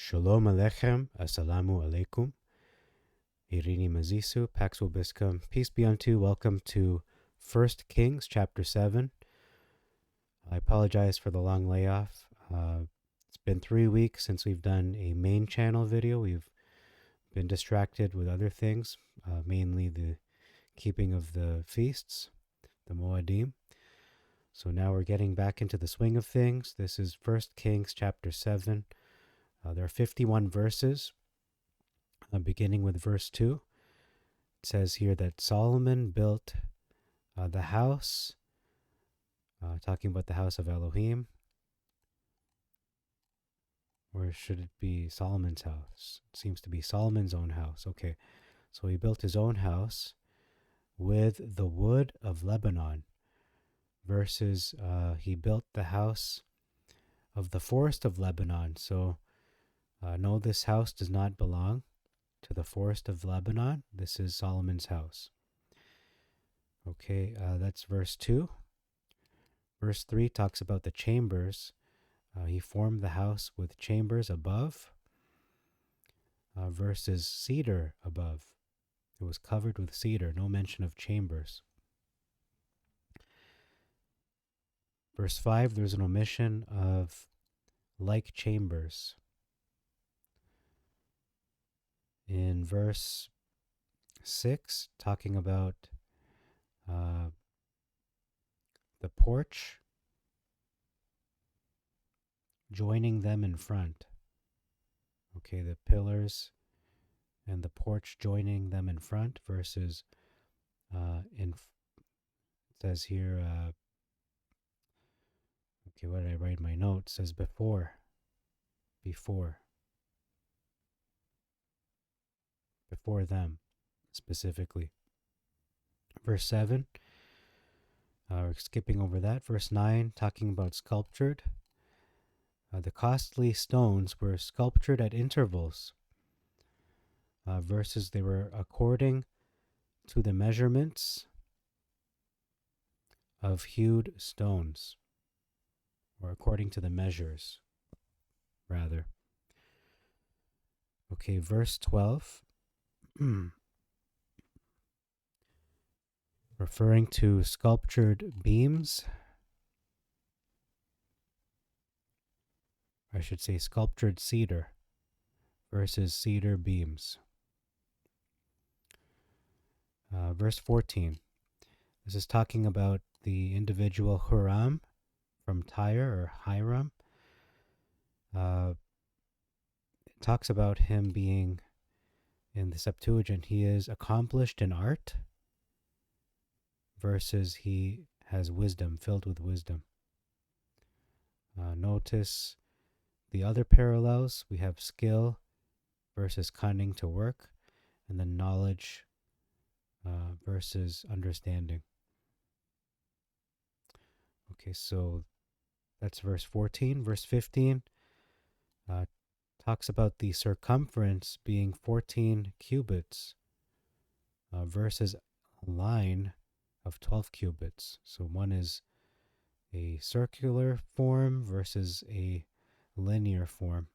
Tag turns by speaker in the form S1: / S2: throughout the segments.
S1: Shalom Aleichem, Assalamu Alaikum, Irini Mazisu, Pax Vobiscum, peace be unto you. Welcome to 1 Kings chapter 7. I apologize for the long layoff. It's been 3 weeks since we've done a main channel video. We've been distracted with other things, mainly the keeping of the feasts, the Moedim. So now we're getting back into the swing of things. This is 1 Kings chapter 7. There are 51 verses, beginning with verse 2. It says here that Solomon built the house, talking about the house of Elohim. Or should it be Solomon's house? It seems to be Solomon's own house. Okay, so he built his own house with the wood of Lebanon, versus he built the house of the forest of Lebanon. So no, this house does not belong to the forest of Lebanon. This is Solomon's house. Okay, that's verse 2. Verse 3 talks about the chambers. He formed the house with chambers above, versus cedar above. It was covered with cedar, no mention of chambers. Verse 5, there's an omission of like chambers. In verse 6, talking about the porch, joining them in front. Okay, the pillars and the porch joining them in front, versus it says here, okay, what did I write in my notes? It says before them, specifically. Verse 7, we're skipping over that. Verse 9, talking about sculptured. The costly stones were sculptured at intervals, versus they were according to the measurements of hewed stones, or according to the measures, rather. Okay, verse 12, referring to sculptured beams. I should say sculptured cedar versus cedar beams. Verse 14. This is talking about the individual Huram from Tyre, or Hiram. It talks about him being, in the Septuagint, he is accomplished in art, versus he has wisdom, filled with wisdom. Notice the other parallels. We have skill versus cunning to work, and then knowledge versus understanding. Okay, so that's verse 14. Verse 15 talks about the circumference being 14 cubits, versus a line of 12 cubits. So one is a circular form versus a linear form.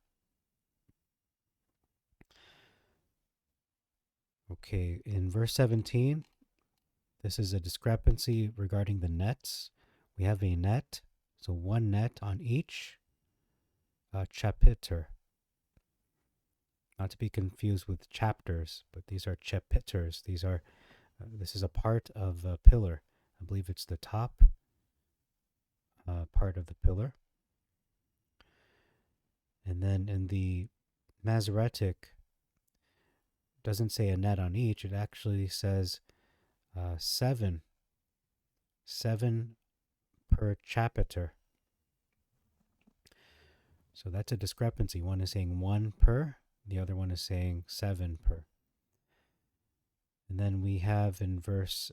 S1: Okay, in verse 17, this is a discrepancy regarding the nets. We have a net, so one net on each chapiter. Not to be confused with chapters, but these are chapiters. These are this is a part of a pillar. I believe it's the top part of the pillar. And then in the Masoretic, doesn't say a net on each. It actually says 7 per chapiter. So that's a discrepancy. One is saying 1 per, the other one is saying 7 per. And then we have in verse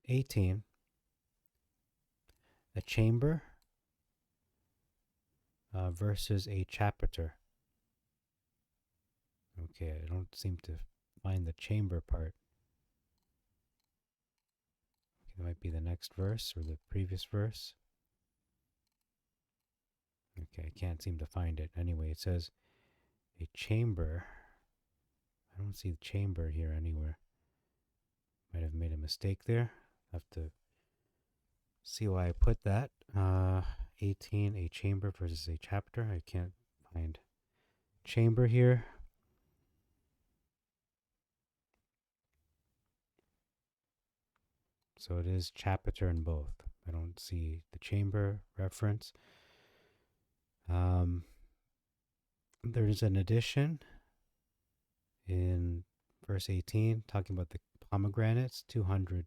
S1: 18, a chamber versus a chapiter. Okay, I don't seem to find the chamber part. Okay, that might be the next verse or the previous verse. Okay, I can't seem to find it. Anyway, it says a chamber. I don't see the chamber here anywhere. Might have made a mistake there. Have to see why I put that. 18, a chamber versus a chapter. I can't find chamber here. So it is chapter in both. I don't see the chamber reference. There's an addition in verse 18 talking about the pomegranates, 200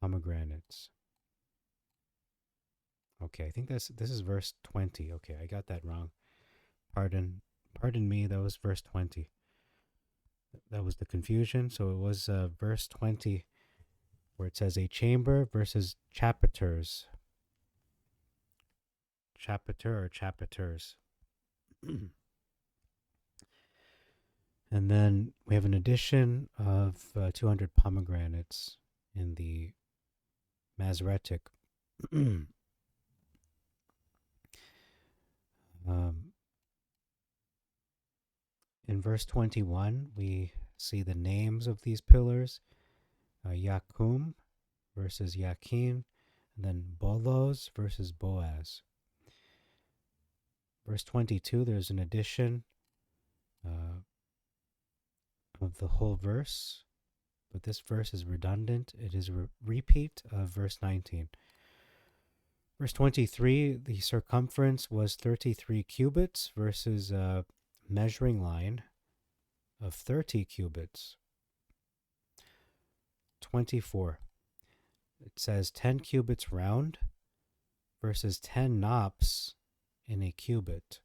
S1: pomegranates. Okay, I think this is verse 20. Okay, I got that wrong. Pardon me, that was verse 20. That was the confusion. So it was verse 20 where it says a chamber versus chapiters. Chapiter or chapiters. And then we have an addition of 200 pomegranates in the Masoretic. In verse 21, we see the names of these pillars. Yakum versus Yakin, and then Bolos versus Boaz. Verse 22, there's an addition of the whole verse, but this verse is redundant. It is a repeat of verse 19. Verse 23, the circumference was 33 cubits versus a measuring line of 30 cubits. 24, it says 10 cubits round versus 10 knops in a cubit.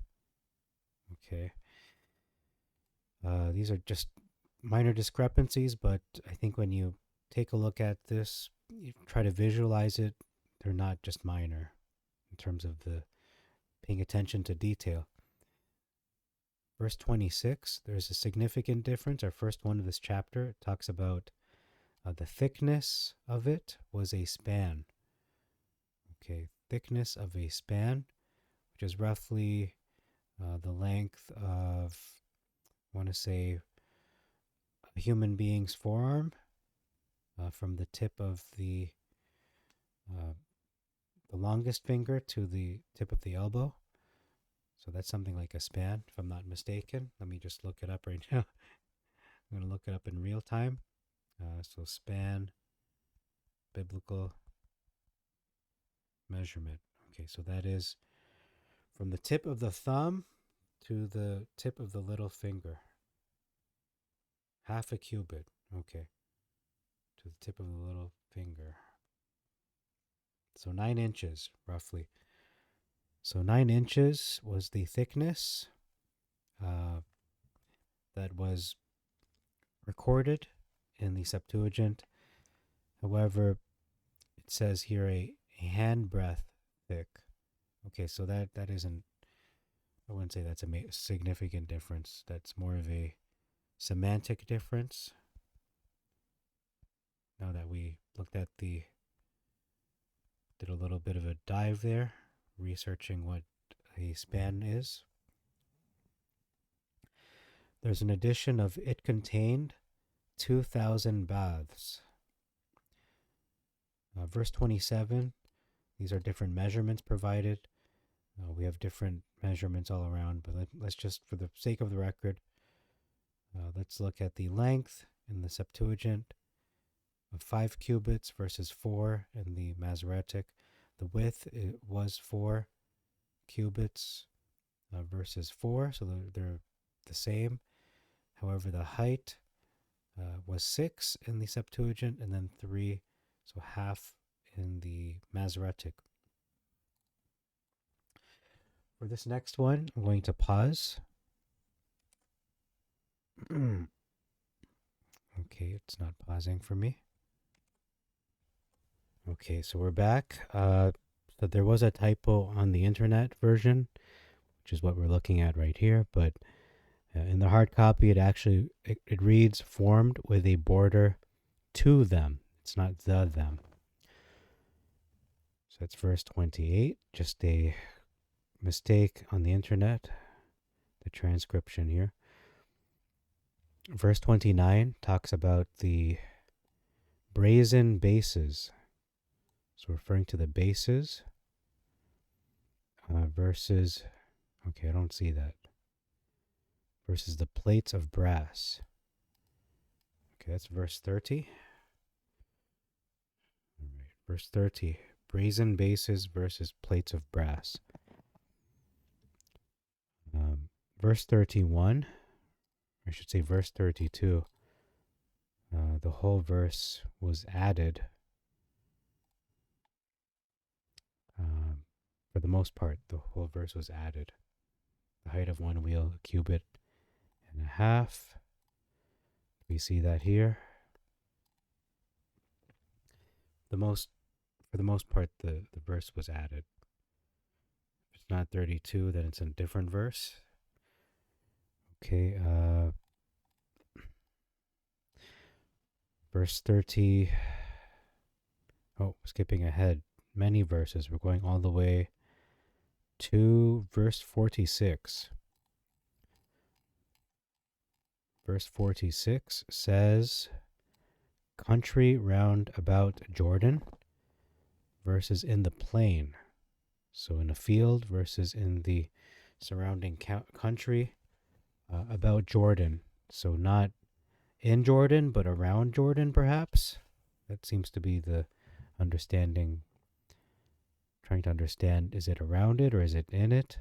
S1: Okay. These are just minor discrepancies, but I think when you take a look at this, you try to visualize it, they're not just minor in terms of the paying attention to detail. Verse 26, there's a significant difference. Our first one of this chapter talks about the thickness of it was a span. Okay, thickness of a span, which is roughly the length of, I want to say, a human being's forearm from the tip of the longest finger to the tip of the elbow. So that's something like a span, if I'm not mistaken. Let me just look it up right now. I'm going to look it up in real time. So span, biblical measurement. Okay, so that is from the tip of the thumb to the tip of the little finger. Half a cubit. Okay. To the tip of the little finger. So 9 inches, roughly. So 9 inches was the thickness that was recorded in the Septuagint. However, it says here a handbreadth thick. Okay, so that isn't, I wouldn't say that's a significant difference. That's more of a semantic difference. Now that we looked at did a little bit of a dive there, researching what a span is. There's an addition of it contained 2,000 baths. Verse 27, these are different measurements provided. We have different measurements all around, but let's just, for the sake of the record, let's look at the length in the Septuagint of 5 cubits versus 4 in the Masoretic. The width was 4 cubits versus 4, so they're the same. However, the height was 6 in the Septuagint and then 3, so half in the Masoretic. For this next one, I'm going to pause. Okay, it's not pausing for me. Okay, so we're back. So there was a typo on the internet version, which is what we're looking at right here, but in the hard copy, it reads formed with a border to them. It's not the them. So that's verse 28. Just a mistake on the internet, the transcription here. Verse 29 talks about the brazen bases. So referring to the bases versus, okay, I don't see that. Versus the plates of brass. Okay, that's verse 30. All right, verse 30. Brazen bases versus plates of brass. Verse 31, I should say verse 32, the whole verse was added. For the most part, the whole verse was added. The height of one wheel, a cubit and a half. We see that here. For the most part, the verse was added. If it's not 32, then it's a different verse. Okay, verse 30. Oh, skipping ahead many verses. We're going all the way to verse 46. Verse 46 says, country round about Jordan versus in the plain. So in a field versus in the surrounding country about Jordan. So not in Jordan, but around Jordan, perhaps. That seems to be the understanding. Trying to understand, is it around it or is it in it?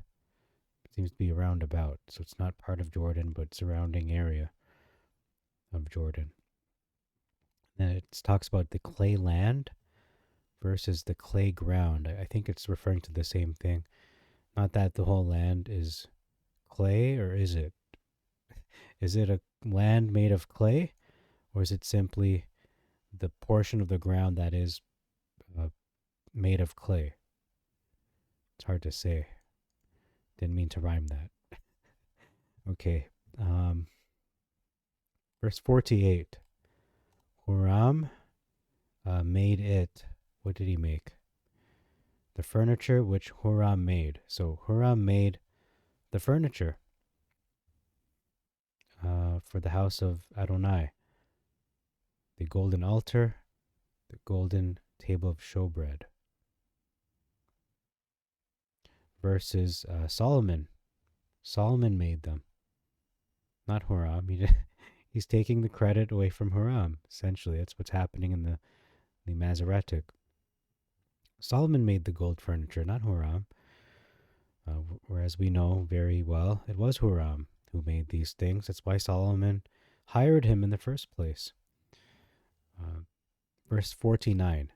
S1: It seems to be around about. So it's not part of Jordan, but surrounding area of Jordan. Then it talks about the clay land versus the clay ground. I think it's referring to the same thing. Not that the whole land is clay, or is it? Is it a land made of clay, or is it simply the portion of the ground that is made of clay? It's hard to say. Didn't mean to rhyme that. Okay. Verse 48. Huram made it. What did he make? The furniture which Huram made. So Huram made the furniture for the house of Adonai. The golden altar, the golden table of showbread. Versus Solomon. Solomon made them, not Huram. He's taking the credit away from Huram. Essentially, that's what's happening in the Masoretic. Solomon made the gold furniture, not Huram. Whereas we know very well it was Huram who made these things. That's why Solomon hired him in the first place. Verse 49.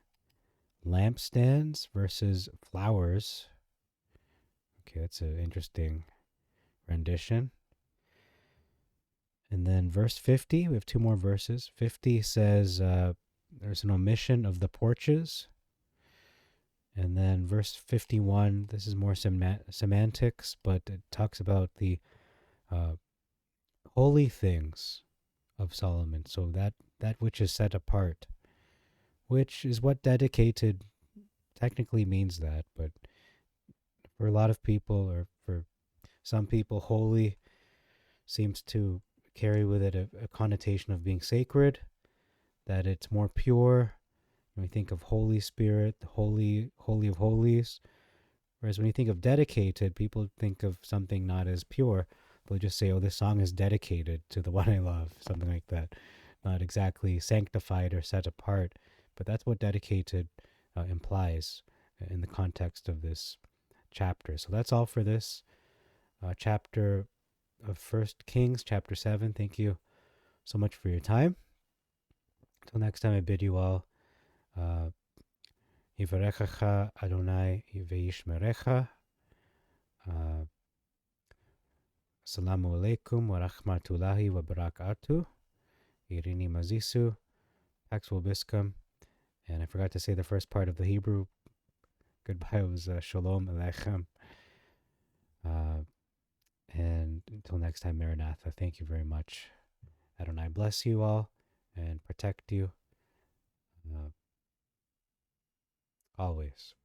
S1: Lampstands versus flowers. Okay, that's an interesting rendition. And then verse 50, we have two more verses. 50 says there's an omission of the porches. And then verse 51, this is more semantics, but it talks about the holy things of Solomon. So that which is set apart, which is what dedicated technically means that, but for a lot of people, or for some people, holy seems to carry with it a connotation of being sacred, that it's more pure. When we think of Holy Spirit, the Holy of Holies, whereas when you think of dedicated, people think of something not as pure. They'll just say, oh, this song is dedicated to the one I love, something like that. Not exactly sanctified or set apart, but that's what dedicated implies in the context of this chapter. So that's all for this chapter of 1 Kings, chapter 7. Thank you so much for your time. Until next time, I bid you all Yivarechacha Adonai ve'yishmerecha. Assalamu alaikum wa rahmatullahi wa barakatuh. Irini Mazisu, Pax Vobiscum. And I forgot to say the first part of the Hebrew goodbye was Shalom Aleichem. And until next time, Maranatha, thank you very much. Adonai bless you all and protect you always.